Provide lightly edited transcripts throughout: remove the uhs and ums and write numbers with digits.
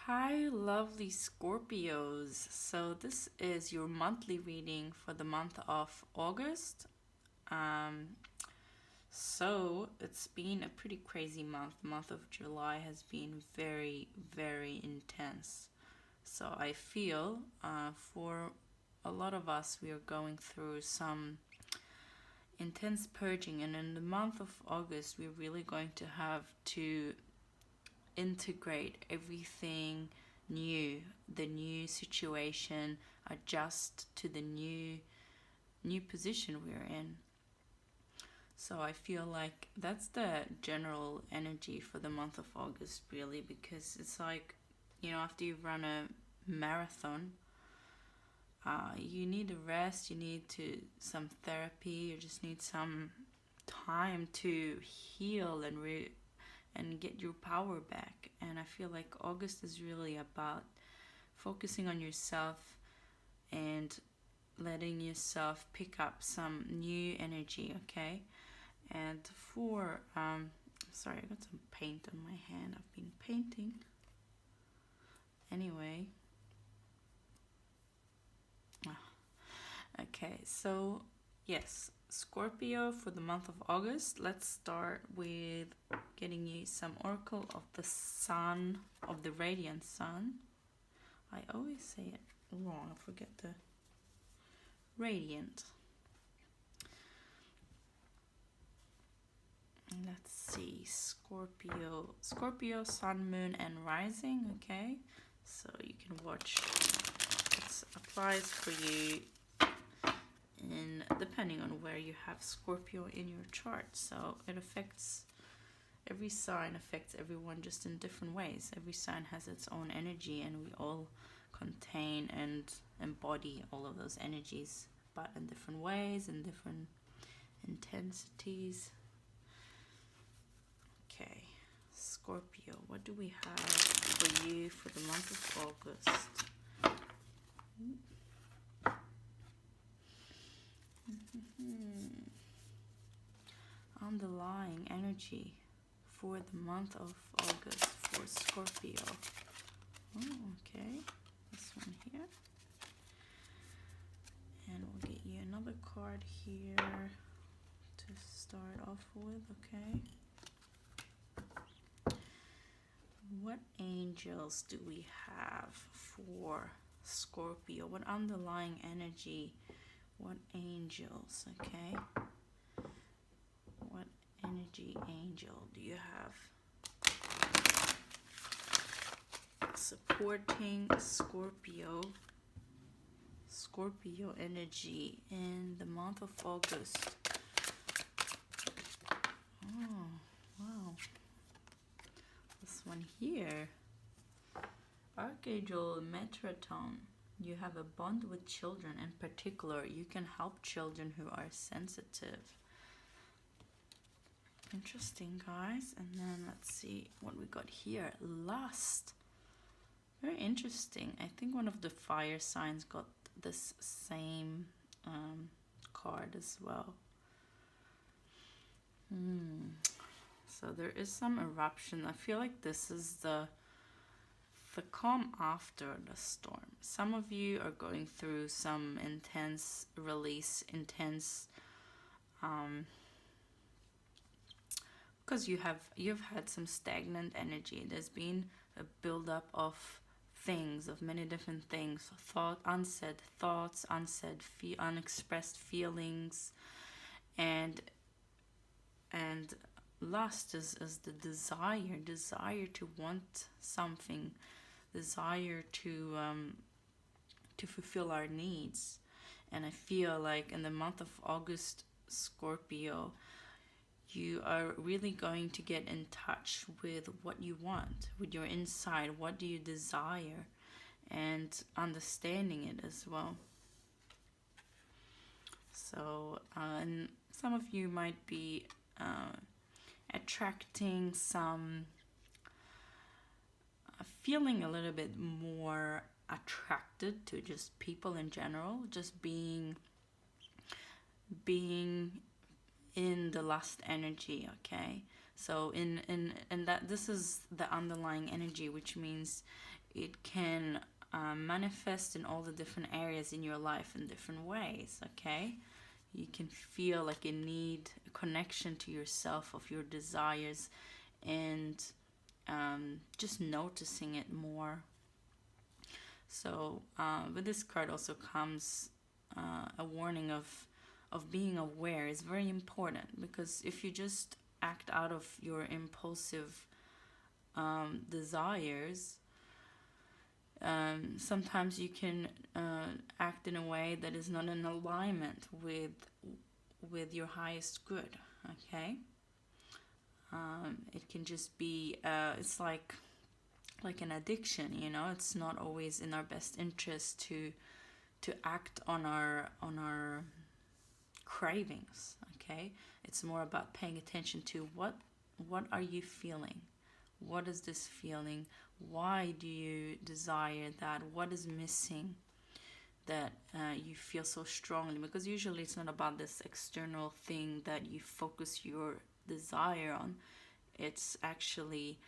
Hi, lovely Scorpios. So, this is your monthly reading for the month of August. Um, it's been a pretty crazy month. The month of July has been very, very intense. So, I feel for a lot of us, we are going through some intense purging, and in the month of August, we're really going to have to integrate everything new, the new situation, adjust to the new position we're in. So I feel like that's the general energy for the month of August, really, because it's like, after you run a marathon, you need a rest, you need some therapy, you just need some time to heal and get your power back. And I feel like August is really about focusing on yourself and letting yourself pick up some new energy, okay? And sorry, I got some paint on my hand. I've been painting. Anyway. Okay, so yes, Scorpio for the month of August. Let's start with getting you some oracle of the sun, of the radiant sun. I always say it wrong. I forget the radiant. Let's see, Scorpio, sun, moon, and rising. Okay, so you can watch. It applies for you depending on where you have Scorpio in your chart. So it affects every sign, affects everyone just in different ways. Every sign has its own energy, and we all contain and embody all of those energies, but in different ways and different intensities. Okay, Scorpio, what do we have for you for the month of August? Underlying energy for the month of August for Scorpio. Oh, okay, this one here. And we'll get you another card here to start off with, okay? What angels do we have for Scorpio? What underlying energy? What angels, okay? What energy angel do you have supporting Scorpio energy in the month of August? Oh, wow. This one here, Archangel Metatron. You have a bond with children. In particular, you can help children who are sensitive. Interesting, guys. And then let's see what we got here. Lust. Very interesting. I think one of the fire signs got this same card as well. So there is some eruption. I feel like this is the calm after the storm. Some of you are going through some intense release, because you've had some stagnant energy. There's been a buildup of things, of many different things, unsaid thoughts, unexpressed feelings, and lust is the desire to want something, desire to fulfill our needs. And I feel like in the month of August, Scorpio, you are really going to get in touch with what you want, with your inside. What do you desire? And understanding it as well. So, and some of you might be attracting some, feeling a little bit more attracted to just people in general, just being in the lust energy, okay? So in that, this is the underlying energy, which means it can manifest in all the different areas in your life in different ways. Okay, you can feel like you need a connection to yourself, of your desires, and just noticing it more. So with this card also comes a warning of being aware is very important, because if you just act out of your impulsive desires, sometimes you can act in a way that is not in alignment with your highest good. Okay, it can just be it's like an addiction, you know. It's not always in our best interest to act on our cravings. Okay, it's more about paying attention to what are you feeling, what is this feeling, why do you desire that, what is missing that you feel so strongly. Because usually it's not about this external thing that you focus your desire on, it's actually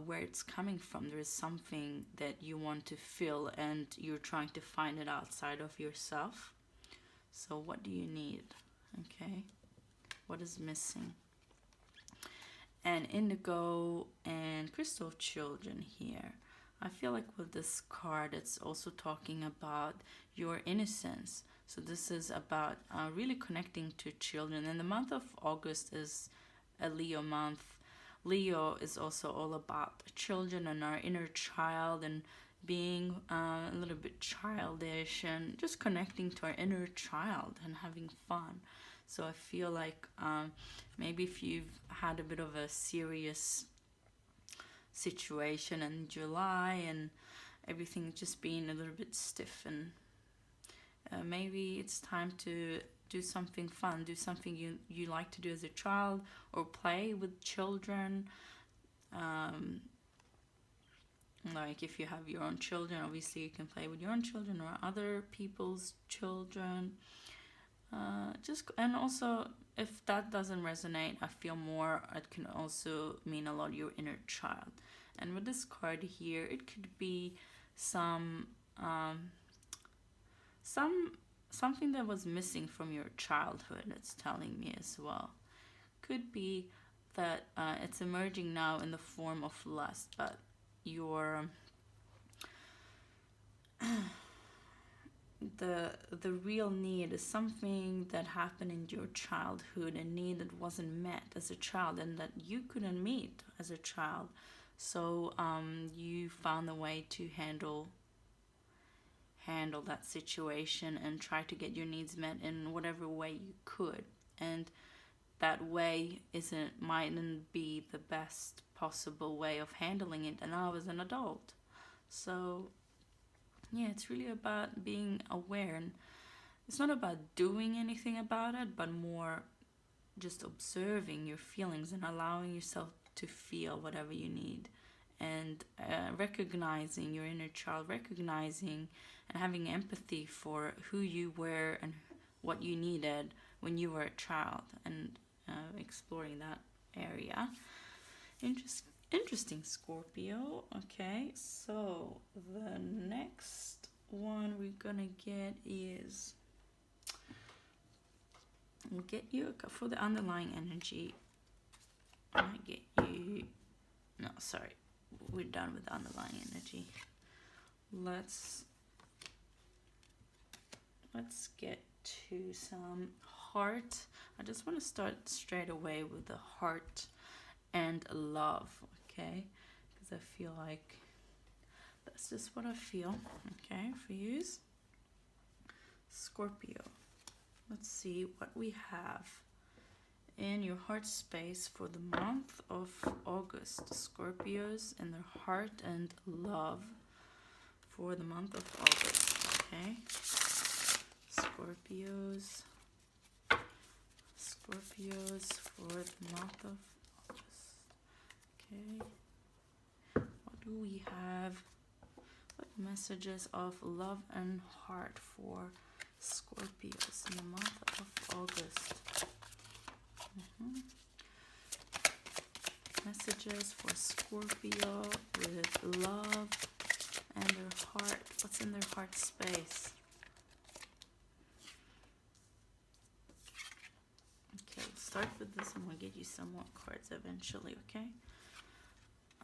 where it's coming from. There is something that you want to feel, and you're trying to find it outside of yourself. So what do you need? Okay, what is missing? And indigo and crystal children here. I feel like with this card, it's also talking about your innocence. So this is about really connecting to children. And the month of August is a Leo month. Leo is also all about children and our inner child, and being a little bit childish and just connecting to our inner child and having fun. So I feel like maybe if you've had a bit of a serious situation in July and everything just being a little bit stiff, and maybe it's time to do something fun, do something you like to do as a child, or play with children. Like if you have your own children, obviously you can play with your own children or other people's children. And also, if that doesn't resonate, I feel more it can also mean a lot your inner child. And with this card here, it could be something that was missing from your childhood. It's telling me as well. Could be that it's emerging now in the form of lust, but your the real need is something that happened in your childhood, a need that wasn't met as a child and that you couldn't meet as a child. So you found a way to handle that situation and try to get your needs met in whatever way you could. And that way mightn't be the best possible way of handling it now as an adult. So yeah, it's really about being aware, and it's not about doing anything about it, but more just observing your feelings and allowing yourself to feel whatever you need, and recognizing your inner child, recognizing and having empathy for who you were and what you needed when you were a child, and exploring that area. Interesting, Scorpio. Okay, so the next one we're gonna get is, we'll get you for the underlying energy. I might get you, no, sorry, we're done with the underlying energy. Let's get to some heart. I just want to start straight away with the heart and love, okay? Because I feel like that's just what I feel, okay, for you. Scorpio. Let's see what we have in your heart space for the month of August. Scorpios and their heart and love for the month of August, okay? Scorpios for the month of August. Okay. What do we have? What messages of love and heart for Scorpios in the month of August? Messages for Scorpio with love and their heart. What's in their heart space? Okay, we'll start with this and we'll get you some more cards eventually, okay?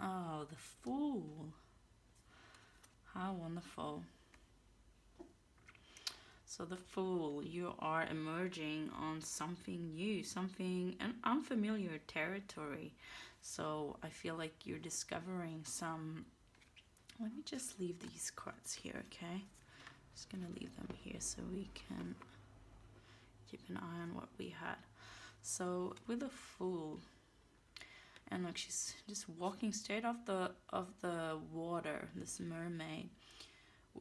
Oh, the Fool. How wonderful. So the Fool, you are emerging on something new, something, an unfamiliar territory. So I feel like you're discovering some. Let me just leave these cards here, okay? Just gonna leave them here so we can keep an eye on what we had. So with the Fool, and look, she's just walking straight off the water, this mermaid,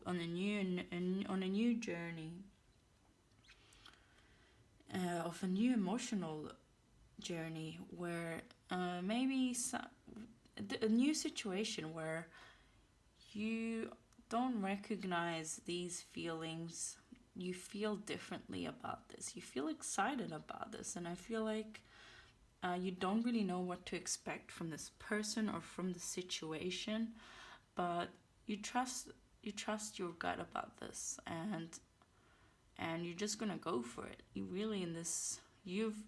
on a new journey, of a new emotional journey, where maybe a new situation where you don't recognize these feelings. You feel differently about this. You feel excited about this, and I feel like you don't really know what to expect from this person or from the situation, but you trust your gut about this, and you're just gonna go for it. You really, in this, you've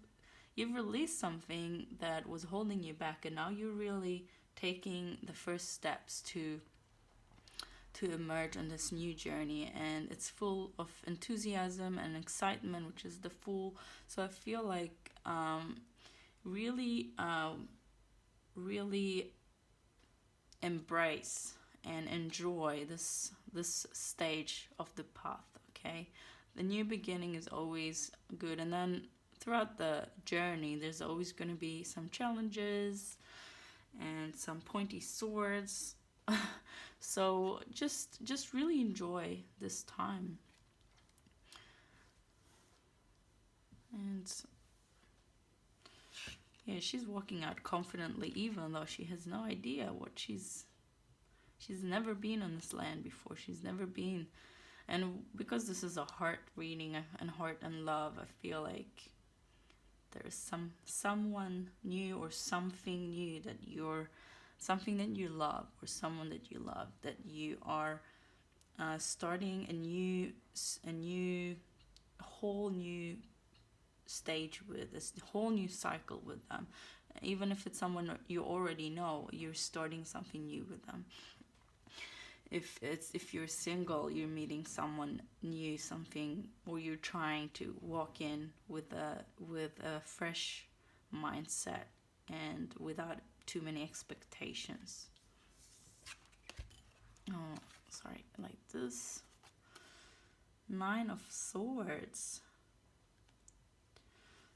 released something that was holding you back, and now you're really taking the first steps to emerge on this new journey, and it's full of enthusiasm and excitement, which is the Fool. So I feel like really embrace and enjoy this stage of the path, okay? The new beginning is always good, and then throughout the journey there's always going to be some challenges and some pointy swords. So just really enjoy this time. And yeah, she's walking out confidently, even though she has no idea what she's never been on this land before. She's never been. And because this is a heart reading and heart and love, I feel like there's someone new or something new that something that you love, or someone that you love, that you are starting a whole new stage with, this whole new cycle with them. Even if it's someone you already know, you're starting something new with them. If you're single, you're meeting someone new, something, or you're trying to walk in with a fresh mindset and without too many expectations. Oh, sorry, like this. 9 of Swords.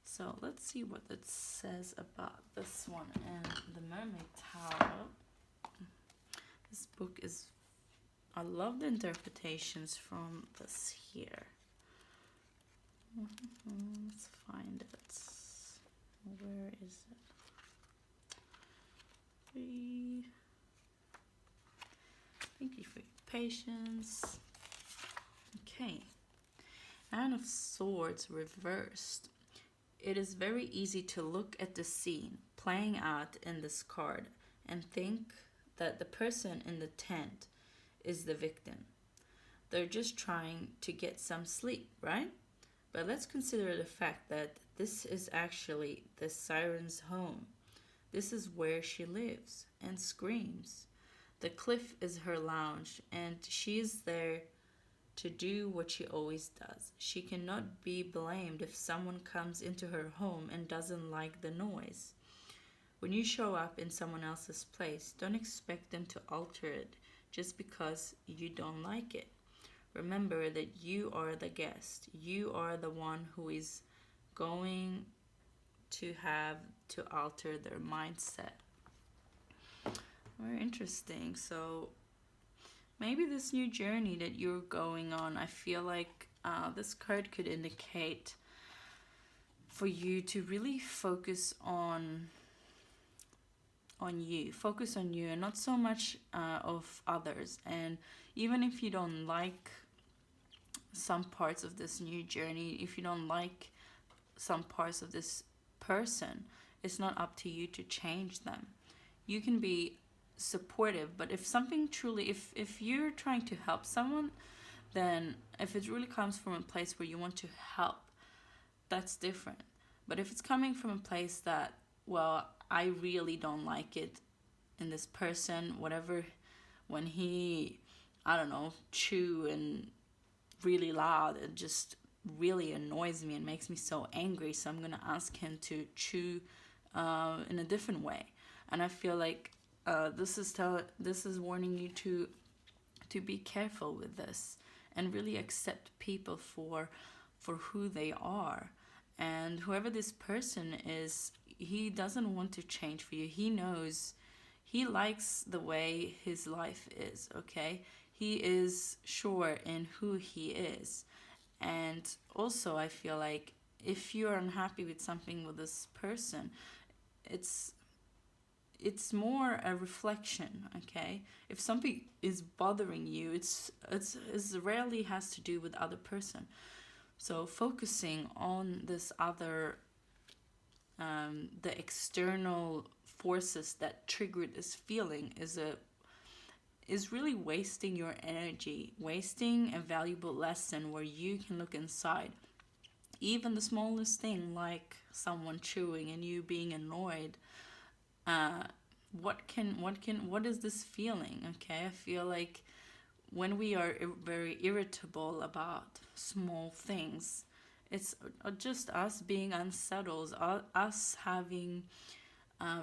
So let's see what it says about this one and the Mermaid Tower. This book is, I love the interpretations from this here. Let's find it. Where is it? Thank you for your patience. Okay. 9 of Swords reversed. It is very easy to look at the scene playing out in this card and think that the person in the tent is the victim. They're just trying to get some sleep, right? But let's consider the fact that this is actually the siren's home. This is where she lives and screams. The cliff is her lounge, and she is there to do what she always does. She cannot be blamed if someone comes into her home and doesn't like the noise. When you show up in someone else's place, don't expect them to alter it just because you don't like it. Remember that you are the guest. You are the one who is going to have to alter their mindset. Very interesting. So maybe this new journey that you're going on, I feel like this card could indicate for you to really focus on you. Focus on you and not so much of others. And even if you don't like some parts of this new journey, if you don't like some parts of this person, it's not up to you to change them. you can be supportive, but if something truly, if you're trying to help someone, then if it really comes from a place where you want to help, that's different. But if it's coming from a place that, well, I really don't like it in this person, whatever, when he, I don't know, chew and really loud, it just really annoys me and makes me so angry, so I'm gonna ask him to chew in a different way. And I feel like this is warning you to be careful with this and really accept people for who they are. And whoever this person is, he doesn't want to change for you. He knows, he likes the way his life is, okay? He is sure in who he is. And also, I feel like if you're unhappy with something with this person, it's more a reflection, okay? If something is bothering you, it's rarely has to do with other person. So focusing on this other, the external forces that trigger this feeling is really wasting your energy, wasting a valuable lesson where you can look inside. Even the smallest thing, like someone chewing and you being annoyed, what is this feeling? Okay, I feel like when we are very irritable about small things, it's just us being unsettled, us having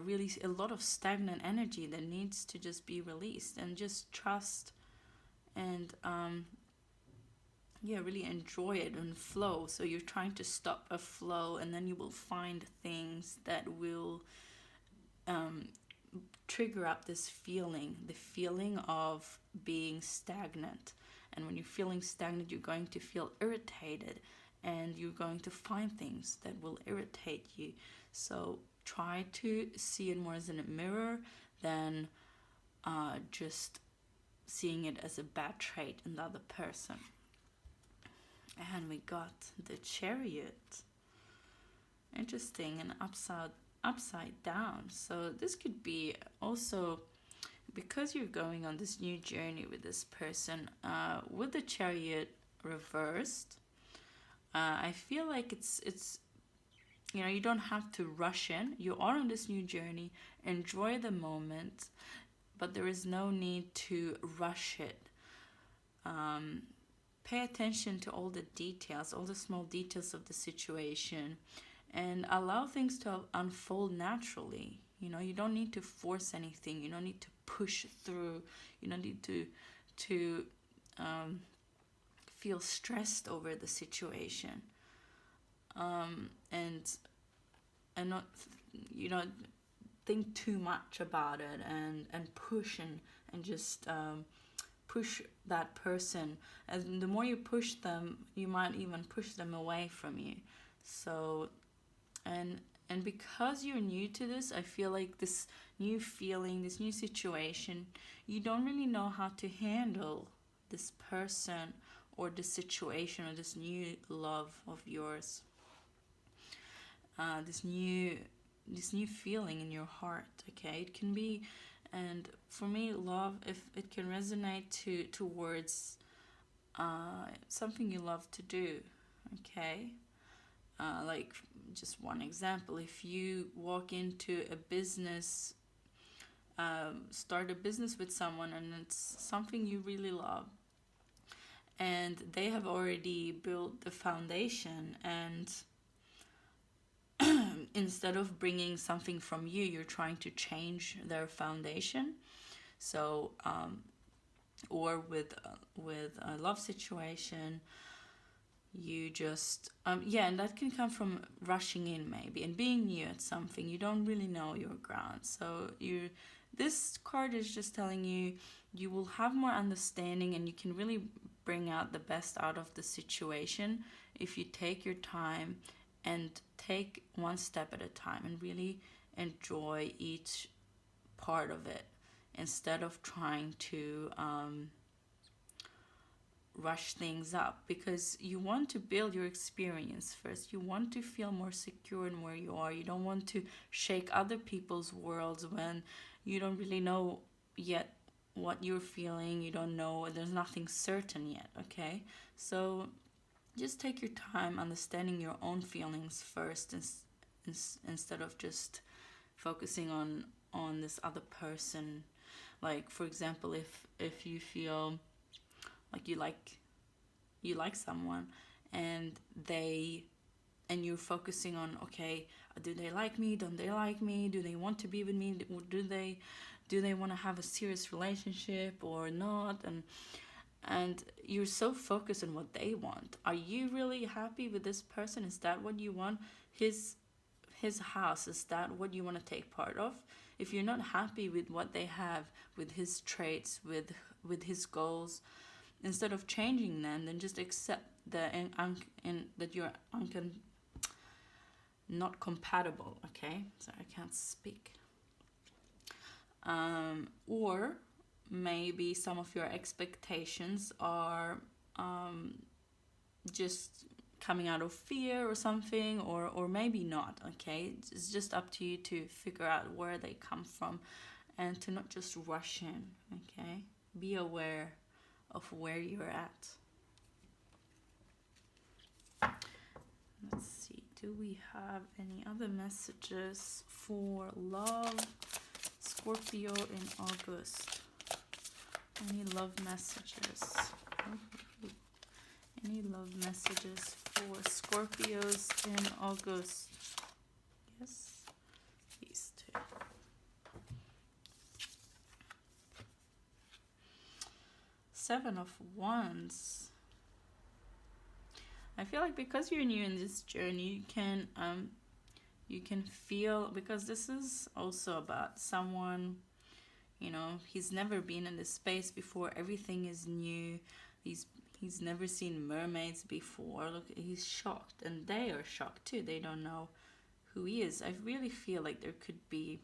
really a lot of stagnant energy that needs to just be released, and just trust and really enjoy it and flow. So you're trying to stop a flow, and then you will find things that will trigger up this feeling, the feeling of being stagnant. And when you're feeling stagnant, you're going to feel irritated, and you're going to find things that will irritate you. So try to see it more as a mirror than just seeing it as a bad trait in the other person. And we got the Chariot. Interesting, and upside down. So this could be also because you're going on this new journey with this person, with the Chariot reversed. I feel like it's you don't have to rush in. You are on this new journey. Enjoy the moment, but there is no need to rush it. Pay attention to all the details, all the small details of the situation, and allow things to unfold naturally. You don't need to force anything. You don't need to push through. You don't need to feel stressed over the situation. And not think too much about it, and push and just push that person. And the more you push them, you might even push them away from you. So and because you're new to this, I feel like this new feeling, this new situation, you don't really know how to handle this person or this situation or this new love of yours. This new feeling in your heart, okay? It can be, and for me, love, if it can resonate towards something you love to do, okay? Like just one example, if you walk into a business, start a business with someone, and it's something you really love, and they have already built the foundation, and instead of bringing something from you, you're trying to change their foundation. So or with a love situation, you just and that can come from rushing in maybe and being new at something. You don't really know your ground. So this card is just telling you will have more understanding, and you can really bring out the best out of the situation if you take your time and take one step at a time and really enjoy each part of it, instead of trying to rush things up, because you want to build your experience first. You want to feel more secure in where you are. You don't want to shake other people's worlds when you don't really know yet what you're feeling. You don't know, there's nothing certain yet, okay? So just take your time understanding your own feelings first, instead of just focusing on this other person. Like, for example, if you feel like you like someone, and you're focusing on, okay, do they like me, don't they like me, do they want to be with me, do they want to have a serious relationship or not, and you're so focused on what they want. Are you really happy with this person? Is that what you want? His house, is that what you want to take part of? If you're not happy with what they have, with his traits, with his goals, instead of changing them, then just accept that you're not compatible. Okay, sorry, I can't speak. Or maybe some of your expectations are just coming out of fear or something, or maybe not. Okay, it's just up to you to figure out where they come from, and to not just rush in. Okay, be aware of where you're at. Let's see, do we have any other messages for love, Scorpio, in August? Any love messages? Any love messages for Scorpios in August? Yes, these two. Seven of Wands. I feel like because you're new in this journey, you can feel, because this is also about someone, he's never been in this space before. Everything is new. He's never seen mermaids before. Look, he's shocked, and they are shocked too. They don't know who he is. I really feel like there could be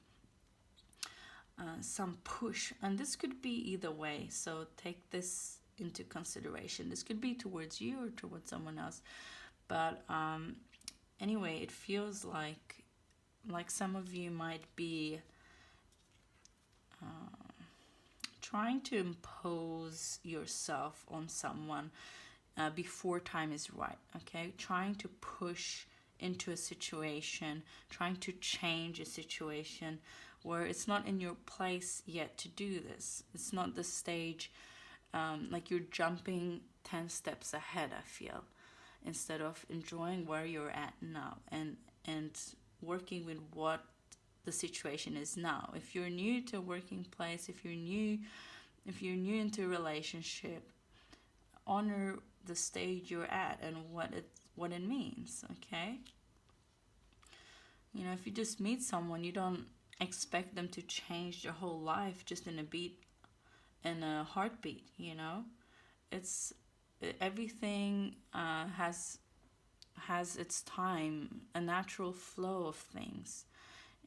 some push, and this could be either way. So take this into consideration. This could be towards you or towards someone else. But anyway, it feels like some of you might be trying to impose yourself on someone before time is right. Okay, trying to push into a situation, trying to change a situation where it's not in your place yet to do this. It's not the stage, like you're jumping 10 steps ahead, I feel, instead of enjoying where you're at now, and working with what the situation is now. If you're new to a working place, if you're new into a relationship, honor the stage you're at and what it means. Okay, if you just meet someone, you don't expect them to change their whole life just in a heartbeat. It's everything has its time, a natural flow of things.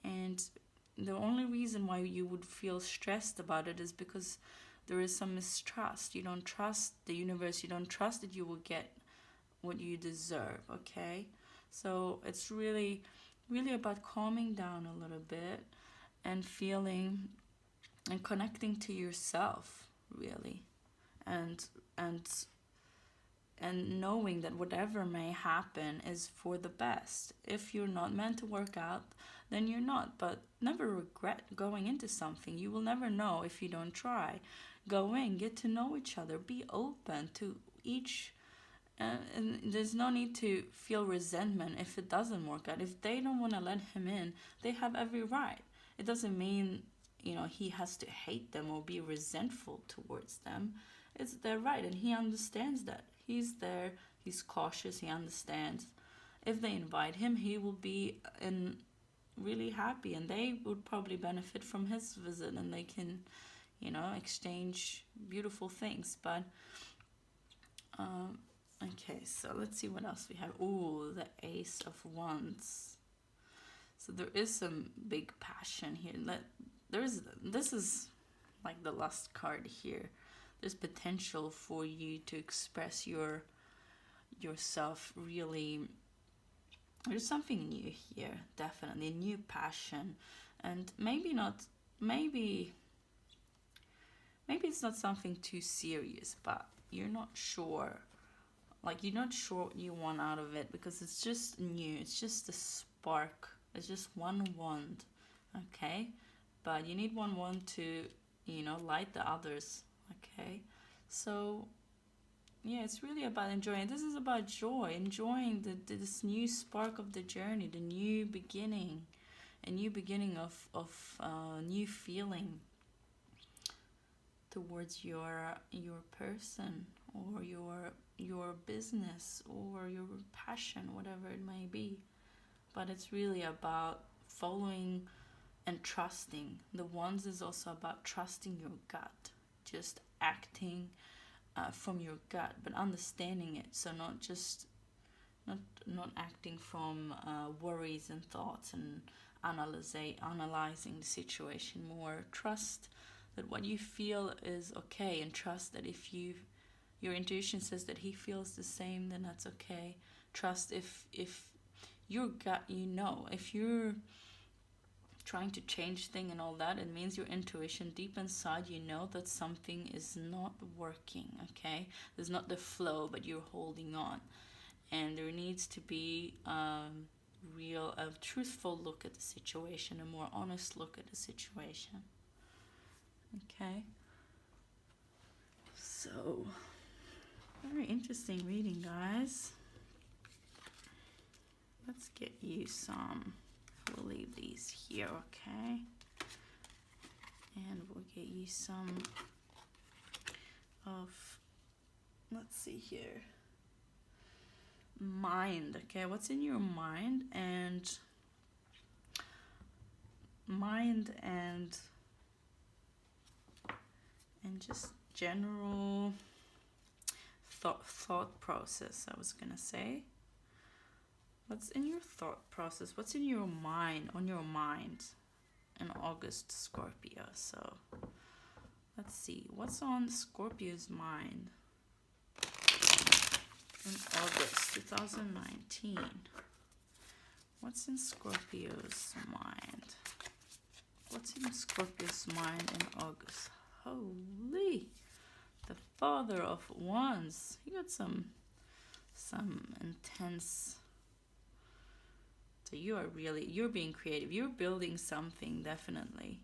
And the only reason why you would feel stressed about it is because there is some mistrust. You don't trust the universe. You don't trust that you will get what you deserve, okay? So it's really, really about calming down a little bit and feeling and connecting to yourself, really. And knowing that whatever may happen is for the best. If you're not meant to work out, then you're not. But never regret going into something. You will never know if you don't try. Go in, get to know each other, be open to each. And there's no need to feel resentment if it doesn't work out. If they don't want to let him in, they have every right. It doesn't mean, he has to hate them or be resentful towards them. It's their right, and he understands that. He's there, he's cautious, he understands. If they invite him, he will be really happy, and they would probably benefit from his visit, and they can, exchange beautiful things. But okay, so let's see what else we have. Ooh, the Ace of Wands. So there is some big passion here. This is like the last card here. There's potential for you to express yourself really. There's something new here, definitely a new passion, and maybe not maybe it's not something too serious, but you're not sure. Like, you're not sure what you want out of it because it's just new. It's just a spark. It's just one wand, okay? But you need one wand to, light the others, okay? So, yeah, it's really about enjoying. This is about joy, enjoying this new spark of the journey, the new beginning, a new beginning of new feeling towards your person, or your business, or your passion, whatever it may be. But it's really about following and trusting. The ones is also about trusting your gut, just acting from your gut, but understanding it. So not acting from worries and thoughts and analyzing the situation. More trust that what you feel is okay, and trust that if your intuition says that he feels the same, then that's okay. Trust if your gut, if you're trying to change thing and all that, it means your intuition deep inside, that something is not working, okay? There's not the flow, but you're holding on. And there needs to be a truthful look at the situation, a more honest look at the situation. Okay? So, very interesting reading, guys. Let's get you some. We'll leave these here, okay? And we'll get you some of, let's see here, mind, okay? What's in your mind and just general thought process, I was gonna say. What's in your thought process? What's in your mind, on your mind in August, Scorpio? So let's see. What's on Scorpio's mind in August 2019? What's in Scorpio's mind? What's in Scorpio's mind in August? Holy, the Father of Wands. You got some intense. So you're being creative. You're building something, definitely.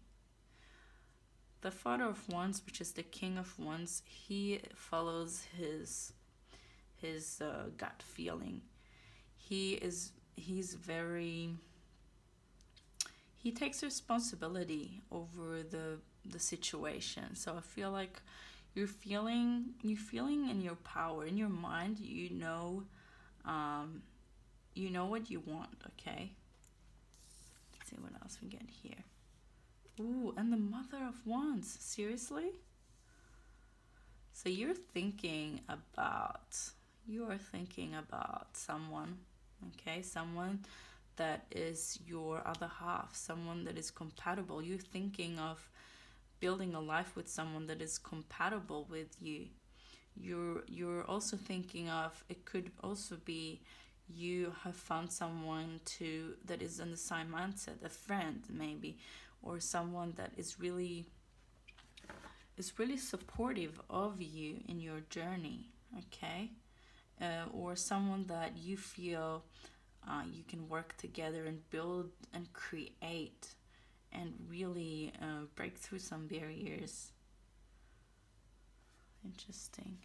The Father of Wands, which is the King of Wands, he follows his gut feeling. He takes responsibility over the situation. So I feel like you're feeling in your power, in your mind. You know what you want, okay? Let's see what else we get here. Ooh, and the Mother of Wands. Seriously? So you're thinking about someone, okay? Someone that is your other half, someone that is compatible. You're thinking of building a life with someone that is compatible with you. You're also thinking of, it could also be you have found someone that is in the same mindset, a friend maybe, or someone that is really supportive of you in your journey, okay? Or someone that you feel you can work together and build and create and really break through some barriers. Interesting.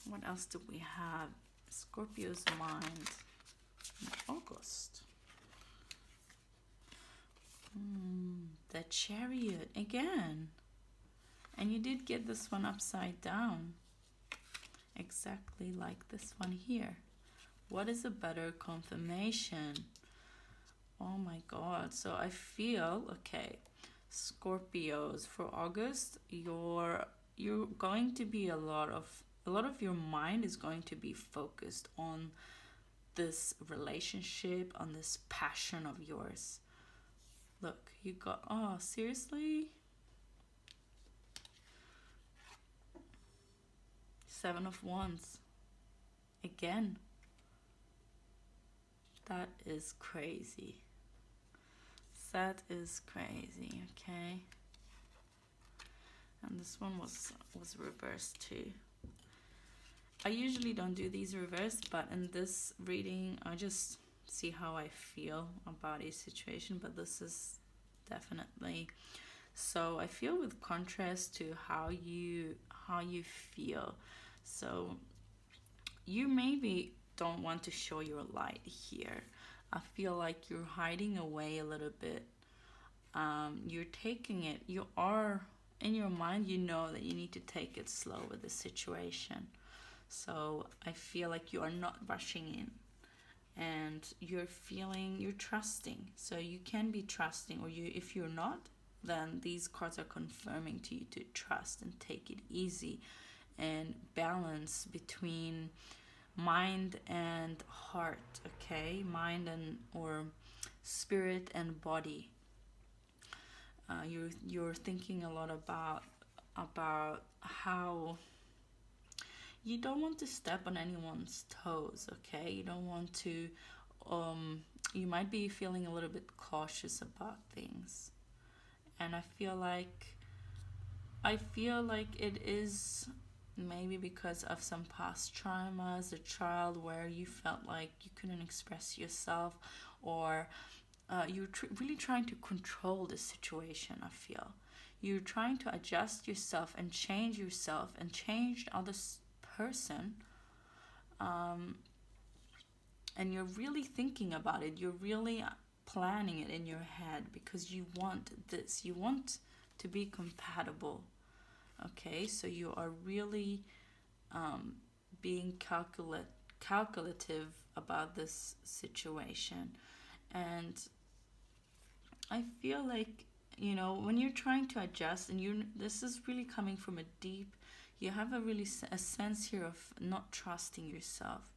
What else do we have? Scorpio's mind in August. The Chariot again. And you did get this one upside down. Exactly like this one here. What is a better confirmation? Oh my God. So I feel, okay, Scorpios, for August, you're going to be a lot of your mind is going to be focused on this relationship, on this passion of yours. Look, you got, oh, seriously? 7 of Wands. Again. That is crazy. That is crazy. Okay. And this one was reversed too. I usually don't do these reversed, but in this reading I just see how I feel about a situation. But this is definitely, so I feel with contrast to how you feel. So you maybe don't want to show your light here. I feel like you're hiding away a little bit. You're taking it, you are in your mind, you know that you need to take it slow with the situation. So I feel like you are not rushing in, and you're trusting. So you can be trusting, or if you're not, then these cards are confirming to you to trust and take it easy and balance between mind and heart. Okay, mind and or spirit and body. You're thinking a lot about how you don't want to step on anyone's toes. Okay, you don't want to. You might be feeling a little bit cautious about things, and I feel like it is maybe because of some past trauma as a child, where you felt like you couldn't express yourself, or you're really trying to control the situation. I feel you're trying to adjust yourself and change the other person, and you're really thinking about it. You're really planning it in your head because you want this. You want to be compatible. Okay, so you are really being calculative about this situation. And I feel like, when you're trying to adjust, and this is really coming from a deep, you have a sense here of not trusting yourself,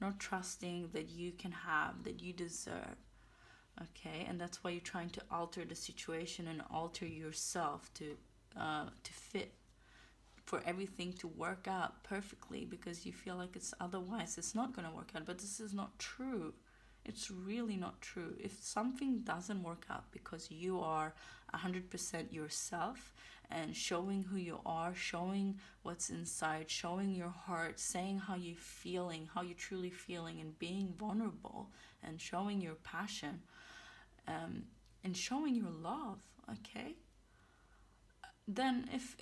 not trusting that you can have, that you deserve. Okay, and that's why you're trying to alter the situation and alter yourself to fit, for everything to work out perfectly, because you feel like it's not going to work out. But this is not true. It's really not true. If something doesn't work out because you are 100% yourself and showing who you are, showing what's inside, showing your heart, saying how you're feeling, how you're truly feeling, and being vulnerable and showing your passion, and showing your love, okay? Then if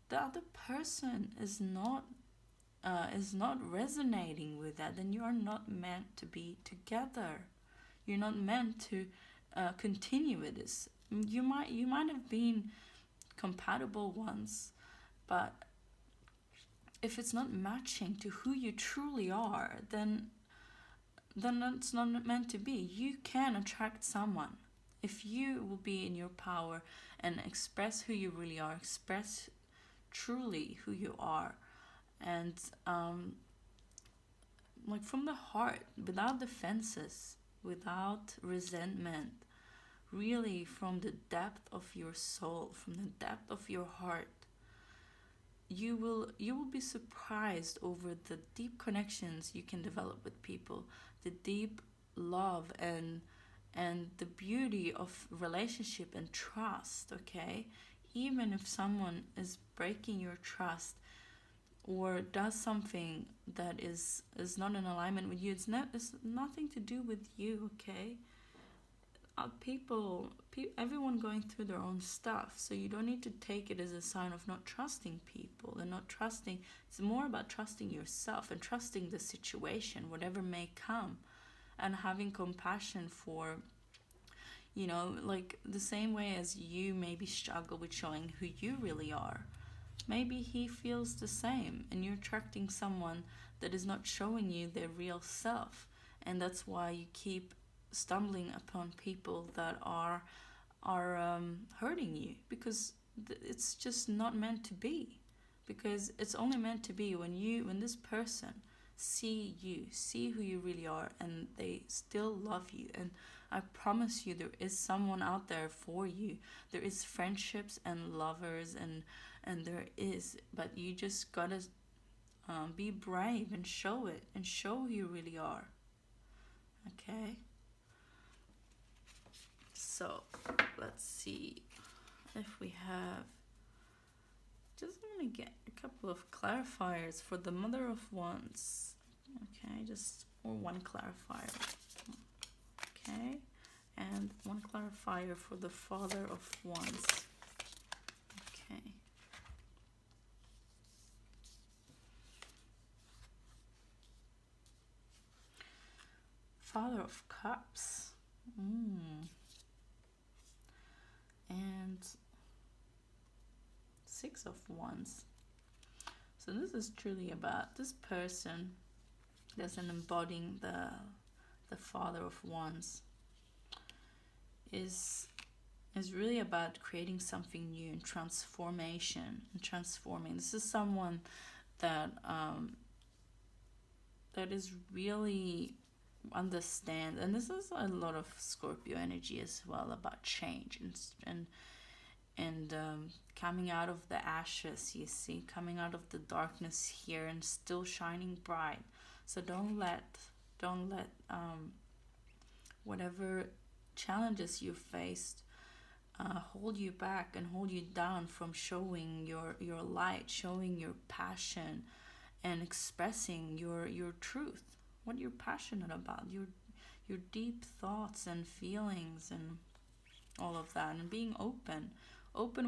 the other person is not resonating with that, then you are not meant to be together. You're not meant to continue with this. You might have been compatible once, but if it's not matching to who you truly are, then it's not meant to be. You can attract someone if you will be in your power and express who you really are, express truly who you are, and like from the heart, without defenses, without resentment, really from the depth of your soul, from the depth of your heart. You will be surprised over the deep connections you can develop with people, the deep love and the beauty of relationship and trust. Okay, even if someone is breaking your trust or does something that is not in alignment with you, it's nothing to do with you. Okay, everyone going through their own stuff, so you don't need to take it as a sign of not trusting people and not trusting. It's more about trusting yourself and trusting the situation, whatever may come, and having compassion for, like the same way as you maybe struggle with showing who you really are. Maybe he feels the same, and you're attracting someone that is not showing you their real self, and that's why you keep stumbling upon people that are hurting you, because it's just not meant to be. Because it's only meant to be when this person see who you really are, and they still love you. And I promise you, there is someone out there for you. There is friendships and lovers, and there is, but you just gotta be brave and show it, and show who you really are. Okay. So let's see if we have, just want to get a couple of clarifiers for the Mother of Wands. Okay, just, or one clarifier. Okay, and one clarifier for the Father of Wands. Okay. Father of Cups. And Six of Wands. So this is truly about this person that's embodying the Father of Wands is really about creating something new and transformation and transforming. This is someone that that is really understand, and this is a lot of Scorpio energy as well, about change and coming out of the ashes, you see, coming out of the darkness here and still shining bright. So don't let whatever challenges you faced hold you back and hold you down from showing your light, showing your passion, and expressing your truth, what you're passionate about, your deep thoughts and feelings and all of that, and being open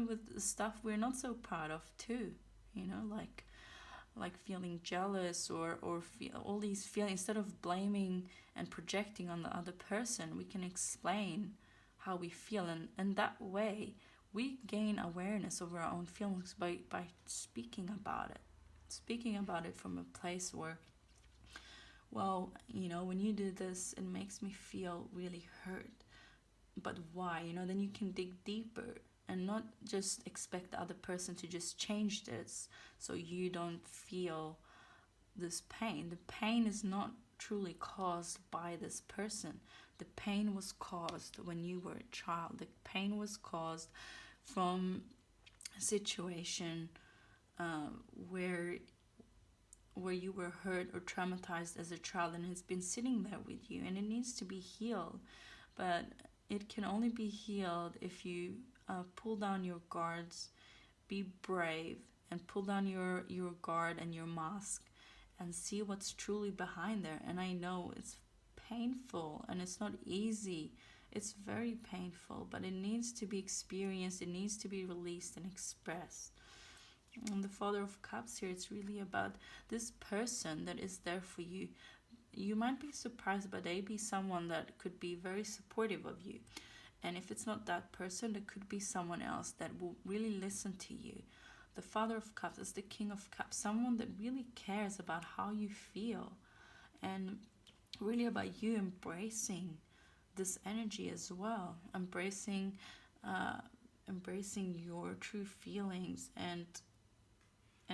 with stuff we're not so proud of too, you know, like feeling jealous or feel all these feelings. Instead of blaming and projecting on the other person, we can explain how we feel, and that way we gain awareness of our own feelings by speaking about it from a place where, well, you know, when you do this, it makes me feel really hurt, but why? You know, then you can dig deeper and not just expect the other person to just change this so you don't feel this pain. The pain is not truly caused by this person. The pain was caused when you were a child. The pain was caused from a situation where you were hurt or traumatized as a child, and it's been sitting there with you, and it needs to be healed. But it can only be healed if you pull down your guards, be brave, and pull down your guard and your mask and see what's truly behind there. And I know it's painful and it's not easy. It's very painful, but it needs to be experienced. It needs to be released and expressed. And the Father of Cups here, it's really about this person that is there for you. You might be surprised, but they be someone that could be very supportive of you. And if it's not that person, it could be someone else that will really listen to you. The Father of Cups is the King of Cups, someone that really cares about how you feel and really about you embracing this energy as well, embracing your true feelings. And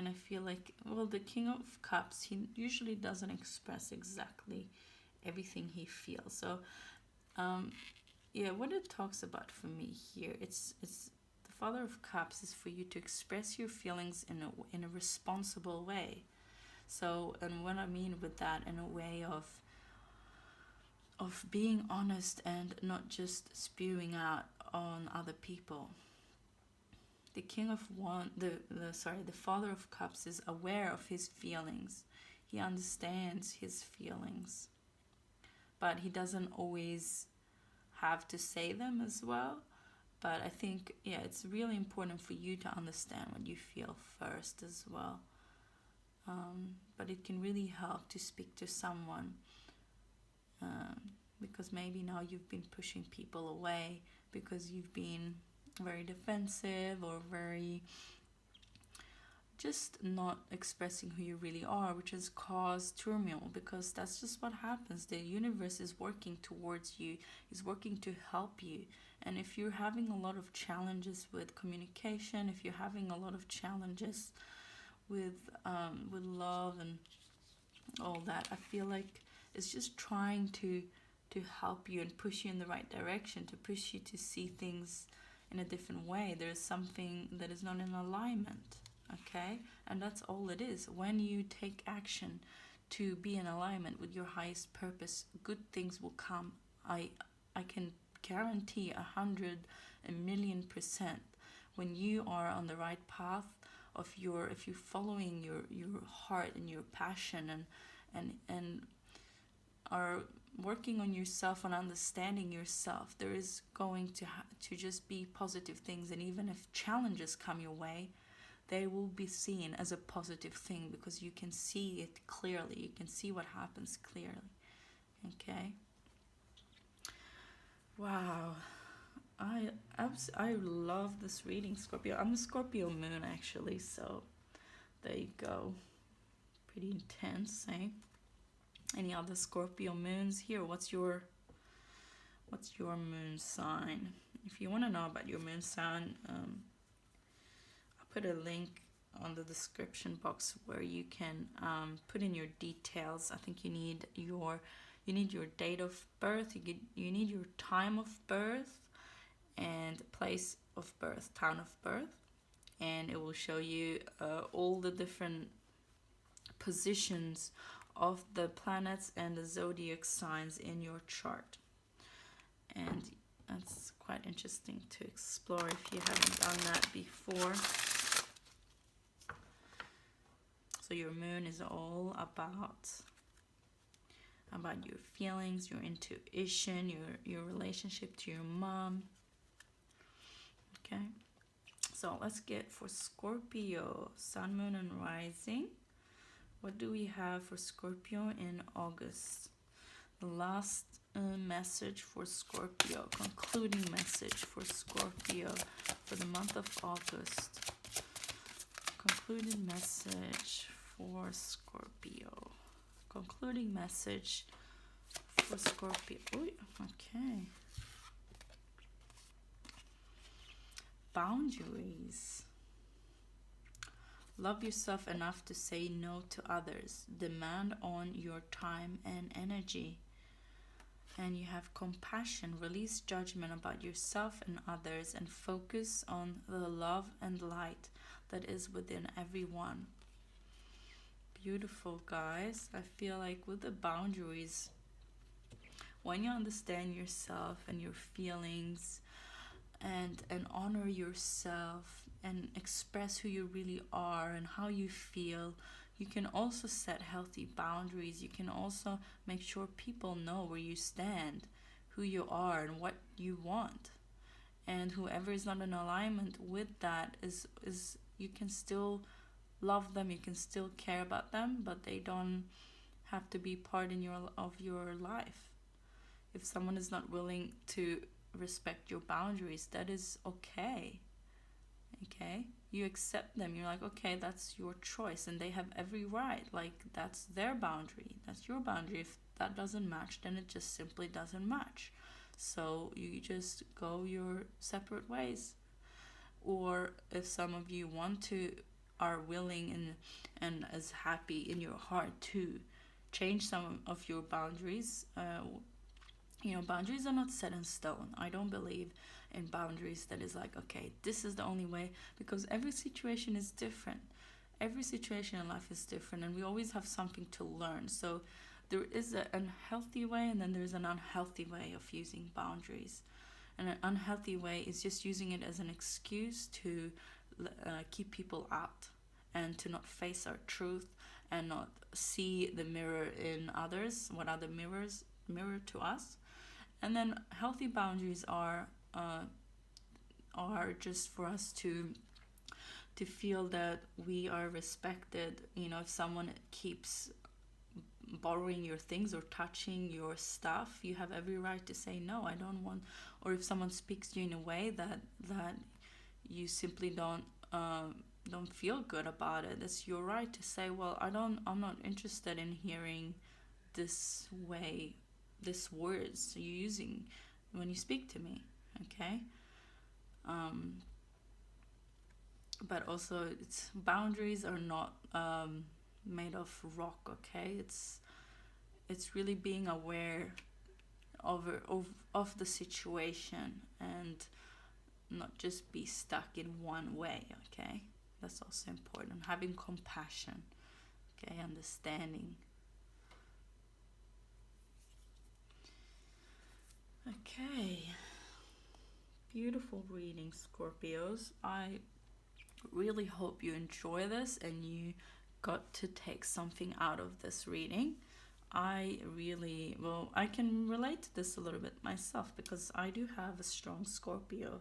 I feel like, well, the King of Cups, he usually doesn't express exactly everything he feels. So yeah, what it talks about for me here, it's the Father of Cups is for you to express your feelings in a responsible way. So, and what I mean with that, in a way of being honest and not just spewing out on other people. The King of the Father of Cups is aware of his feelings. He understands his feelings, but he doesn't always have to say them as well. But I think, yeah, it's really important for you to understand what you feel first as well. But it can really help to speak to someone, because maybe now you've been pushing people away because you've been very defensive or very just not expressing who you really are, which has caused turmoil, because that's just what happens. The universe is working towards you, is working to help you. And if you're having a lot of challenges with communication, if you're having a lot of challenges with love and all that, I feel like it's just trying to help you and push you in the right direction, to push you to see things in a different way. There's something that is not in alignment, okay? And that's all it is. When you take action to be in alignment with your highest purpose, good things will come. I can guarantee 100,000,000% when you are on the right path of if you're following your heart and your passion and are working on yourself and understanding yourself, there is going to just be positive things. And even if challenges come your way, they will be seen as a positive thing because you can see it clearly. You can see what happens clearly. Okay. Wow. I love this reading, Scorpio. I'm a Scorpio moon, actually, so there you go. Pretty intense, eh? Any other Scorpio moons here? What's your moon sign? If you want to know about your moon sign, I'll put a link on the description box where you can put in your details. I think you need your date of birth, you need your time of birth and place of birth, town of birth, and it will show you all the different positions of the planets and the zodiac signs in your chart. And that's quite interesting to explore if you haven't done that before. So your moon is all about your feelings, your intuition, your relationship to your mom. Okay, so let's get for Scorpio, Sun, Moon, and Rising. What do we have for Scorpio in August? The last message for Scorpio, concluding message for Scorpio for the month of August. Concluding message for Scorpio. Concluding message for Scorpio. Ooh, okay. Boundaries. Love yourself enough to say no to others. Demand on your time and energy. And you have compassion. Release judgment about yourself and others and focus on the love and light that is within everyone. Beautiful, guys. I feel like with the boundaries, when you understand yourself and your feelings and honor yourself and express who you really are and how you feel, you can also set healthy boundaries. You can also make sure people know where you stand, who you are, and what you want. And whoever is not in alignment with that is you can still love them, you can still care about them, but they don't have to be part of your life. If someone is not willing to respect your boundaries, that is okay. Okay, you accept them. You're like, okay, that's your choice, and they have every right. Like, that's their boundary, that's your boundary. If that doesn't match, then it just simply doesn't match. So you just go your separate ways. Or if some of you are willing and is happy in your heart to change some of your boundaries, boundaries are not set in stone. I don't believe in boundaries that is like, okay, this is the only way, because every situation is different. Every situation in life is different, and we always have something to learn. So there is an unhealthy way, and then there's an unhealthy way of using boundaries. And an unhealthy way is just using it as an excuse to keep people out and to not face our truth and not see the mirror in others, what other mirror to us. And then healthy boundaries are just for us to feel that we are respected. If someone keeps borrowing your things or touching your stuff, you have every right to say no, I don't want. Or if someone speaks to you in a way that you simply don't feel good about it, it's your right to say, well, I'm not interested in hearing this words you're using when you speak to me. Okay. But also, boundaries are not made of rock. Okay, it's really being aware of the situation and not just be stuck in one way. Okay, that's also important. Having compassion. Okay, understanding. Okay, beautiful reading, Scorpios. I really hope you enjoy this and you got to take something out of this reading. I can relate to this a little bit myself because I do have a strong Scorpio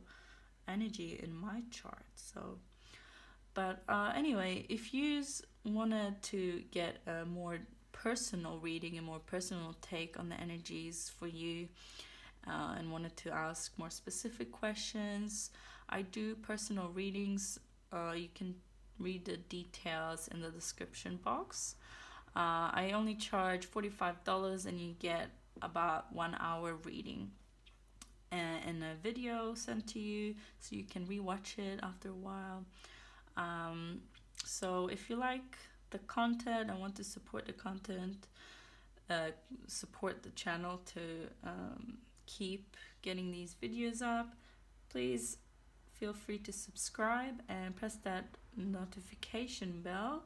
energy in my chart. So, but anyway, if you wanted to get a more personal reading, a more personal take on the energies for you, and wanted to ask more specific questions, I do personal readings. You can read the details in the description box. I only charge $45 and you get about 1 hour reading and a video sent to you so you can rewatch it after a while. So if you like the content and want to support the content, support the channel to keep getting these videos up, please feel free to subscribe and press that notification bell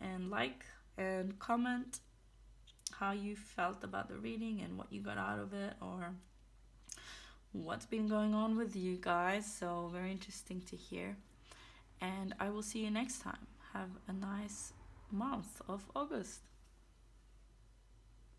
and like and comment how you felt about the reading and what you got out of it or what's been going on with you guys. So very interesting to hear, and I will see you next time. Have a nice month of August.